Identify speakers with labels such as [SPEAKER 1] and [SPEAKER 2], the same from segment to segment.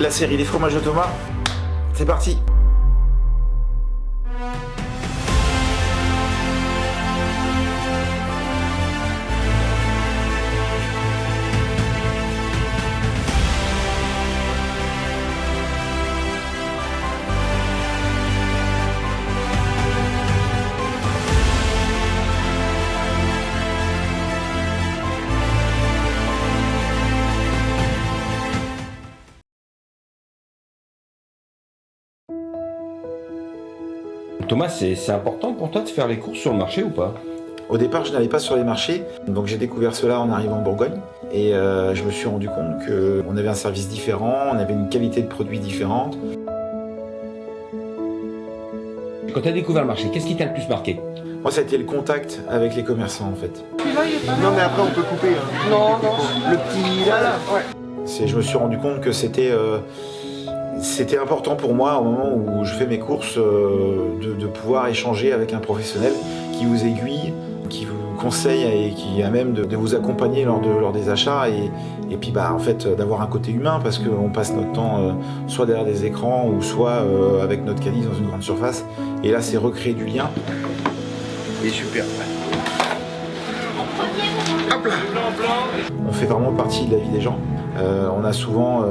[SPEAKER 1] La série des fromages de Thomas, c'est parti.
[SPEAKER 2] Thomas, c'est important pour toi de faire les courses sur le marché ou pas?
[SPEAKER 1] Au départ, je n'allais pas sur les marchés, donc j'ai découvert cela en arrivant en Bourgogne. Et je me suis rendu compte qu'on avait un service différent, on avait une qualité de produit différente.
[SPEAKER 2] Quand tu as découvert le marché, qu'est-ce qui t'a le plus marqué?
[SPEAKER 1] Moi, ça a été le contact avec les commerçants, en fait.
[SPEAKER 3] Non, mais après, on peut couper. Hein. Non, le petit là, ouais.
[SPEAKER 1] Je me suis rendu compte que c'était important pour moi, au moment où je fais mes courses, de pouvoir échanger avec un professionnel qui vous aiguille, qui vous conseille et qui est à même de vous accompagner lors des achats et puis en fait d'avoir un côté humain parce qu'on passe notre temps soit derrière des écrans ou soit avec notre calice dans une grande surface et là c'est recréer du lien.
[SPEAKER 3] Il est super. Hop là.
[SPEAKER 1] On fait vraiment partie de la vie des gens. On a souvent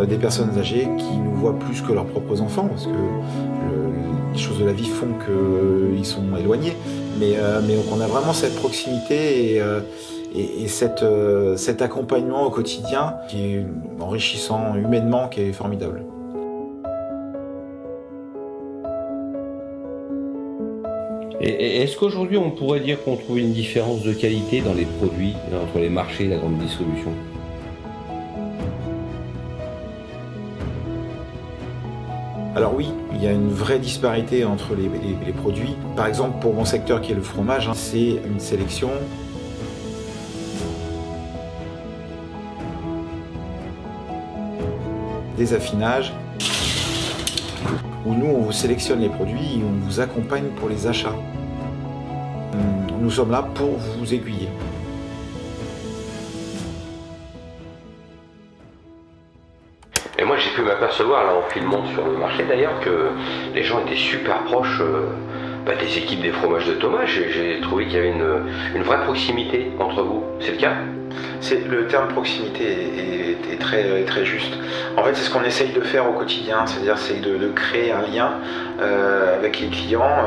[SPEAKER 1] des personnes âgées qui nous voient plus que leurs propres enfants parce que les choses de la vie font qu'ils sont éloignés. Mais on a vraiment cette proximité et cet accompagnement au quotidien qui est enrichissant humainement, qui est formidable.
[SPEAKER 2] Et est-ce qu'aujourd'hui on pourrait dire qu'on trouve une différence de qualité dans les produits entre les marchés et la grande distribution?
[SPEAKER 1] Alors oui, il y a une vraie disparité entre les produits. Par exemple, pour mon secteur qui est le fromage, c'est une sélection. Des affinages, où nous on vous sélectionne les produits et on vous accompagne pour les achats. Nous sommes là pour vous aiguiller.
[SPEAKER 2] Et moi j'ai pu m'apercevoir là en filmant sur le marché d'ailleurs que les gens étaient super proches des équipes des fromages de Thomas. J'ai trouvé qu'il y avait une vraie proximité entre vous. C'est le cas?
[SPEAKER 1] Le terme proximité est très, très juste. En fait, c'est ce qu'on essaye de faire au quotidien, c'est-à-dire de créer un lien avec les clients,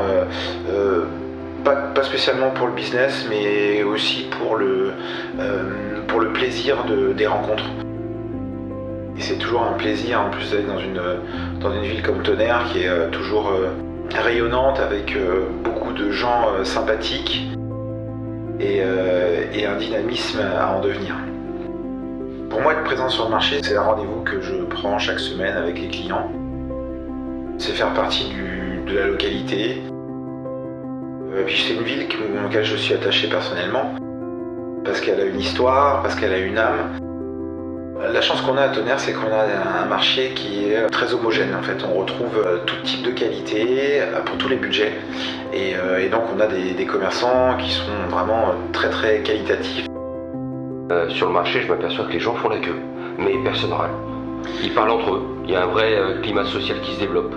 [SPEAKER 1] pas spécialement pour le business, mais aussi pour le plaisir des rencontres. Et c'est toujours un plaisir, en plus d'aller dans une ville comme Tonnerre, qui est toujours rayonnante, avec beaucoup de gens sympathiques, et un dynamisme à en devenir. Pour moi, être présent sur le marché, c'est un rendez-vous que je prends chaque semaine avec les clients. C'est faire partie de la localité. Et puis c'est une ville à laquelle je suis attaché personnellement, parce qu'elle a une histoire, parce qu'elle a une âme. La chance qu'on a à Tonnerre, c'est qu'on a un marché qui est très homogène. En fait, on retrouve tout type de qualité pour tous les budgets. Et donc, on a des commerçants qui sont vraiment très très qualitatifs.
[SPEAKER 2] Sur le marché, je m'aperçois que les gens font la queue, mais personne râle. Ils parlent entre eux. Il y a un vrai climat social qui se développe.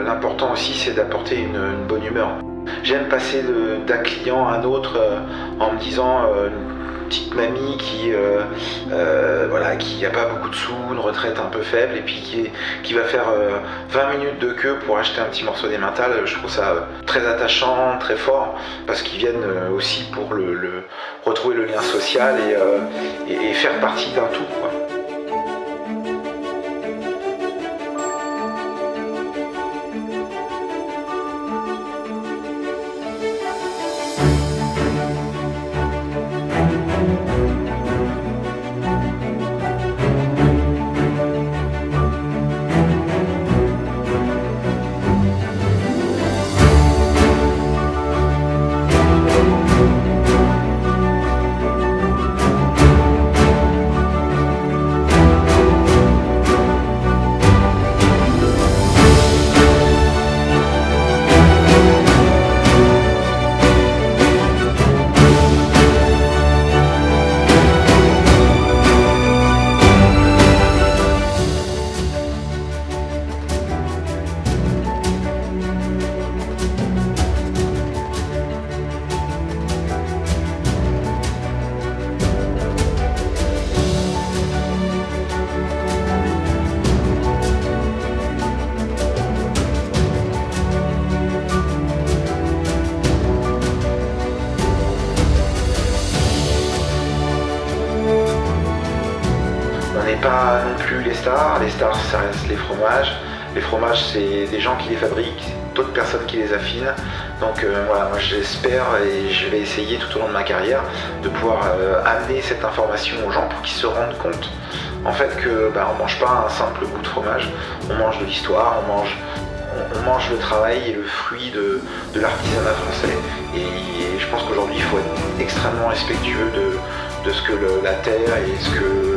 [SPEAKER 1] L'important aussi, c'est d'apporter une bonne humeur. J'aime passer d'un client à un autre en me disant petite mamie qui a pas beaucoup de sous, une retraite un peu faible et puis qui va faire 20 minutes de queue pour acheter un petit morceau d'emmental. Je trouve ça très attachant, très fort, parce qu'ils viennent aussi pour retrouver le lien social et faire partie d'un tout, quoi. n'est pas non plus les stars. Les stars, ça reste les fromages. Les fromages, c'est des gens qui les fabriquent, d'autres personnes qui les affinent. Donc voilà, moi j'espère et je vais essayer tout au long de ma carrière de pouvoir amener cette information aux gens pour qu'ils se rendent compte en fait que on mange pas un simple bout de fromage, on mange de l'histoire, on mange le travail et le fruit de l'artisanat français. Et je pense qu'aujourd'hui il faut être extrêmement respectueux de ce que la terre et ce que